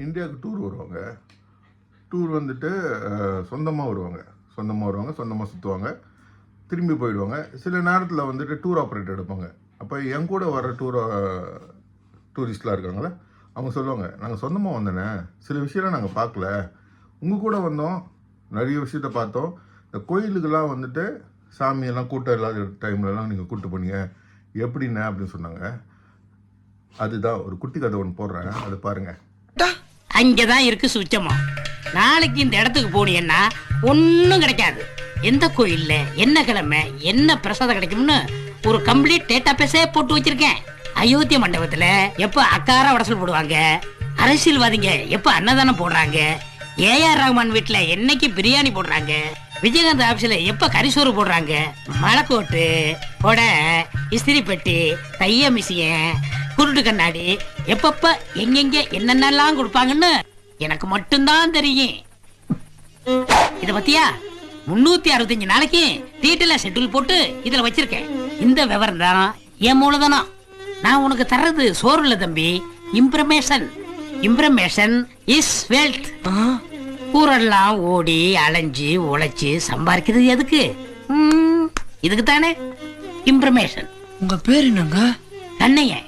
இந்தியாவுக்கு டூர் வருவாங்க. டூர் வந்துட்டு சொந்தமாக வருவாங்க, சொந்தமாக சுற்றுவாங்க, திரும்பி போயிடுவாங்க. சில நேரத்தில் வந்துட்டு டூர் ஆப்ரேட்டர் எடுப்பாங்க. அப்போ என் கூட வர டூரிஸ்ட்லாம் இருக்காங்களே, அவங்க சொல்லுவாங்க, நாங்கள் சொந்தமாக வந்தோன்னே சில விஷயம்லாம் நாங்கள் பார்க்கல, உங்கள் கூட வந்தோம், நிறைய விஷயத்த பார்த்தோம். இந்த கோயிலுக்கெல்லாம் வந்துட்டு சாமியெல்லாம் கூட்டம் இல்லாத டைம்லலாம் நீங்கள் கூப்பிட்டு போனீங்க, எப்படின்னா அப்படின்னு சொன்னாங்க. அதுதான் ஒரு குட்டி கதை ஒன்று போடுறேன், அது பாருங்கள். அங்கதான் இருக்கு சுச்சமா. நாளைக்கு இந்த இடத்துக்கு போனீங்கன்னா ஒன்னும் கிடைக்காது. எந்த கோயில்ல என்ன கிழமை என்ன பிரசாதம் கிடைக்கும்னு ஒரு கம்ப்ளீட் டேட்டா பேஸே போட்டு வச்சிருக்கேன். அயோத்திய மண்டபத்துல எப்ப அக்கார வடசல் போடுவாங்க, அரசியல்வாதிங்க எப்ப அன்னதானம் போடுறாங்க, ஏஆர் ரஹ்மான் வீட்டுல என்னைக்கு பிரியாணி போடுறாங்க, விஜயகாந்த் ஆபீஸ்ல எப்ப கரிசோறு போடுறாங்க, மலைக்கோட்டு கொடை, இஸ்திரி பெட்டி, தைய மிஷின், குருட்டு கண்ணாடி எப்பப்ப எங்கெங்க என்னென்னலாம் கொடுப்பாங்கன்னு எனக்கு மட்டும்தான் தெரியும். இத பத்தியா 365 நாளைக்கு டீட்டெயிலா ஷெட்யூல் போட்டு இதுல வச்சிருக்கேன். இந்த விவரம் தான் என் மூலதனம். நான் உனக்கு தர்றது சோறு இல்ல தம்பி, இம்ப்ரமேஷன். இம்ப்ரமேஷன் இஸ் வெல்த். ஊரெல்லாம் ஓடி அலைஞ்சு உழைச்சு சம்பாதிக்கிறது எதுக்கு? இதுக்கு தானே இம்ப்ரமேஷன். உங்க பேர் என்னங்க? கண்ணையன்.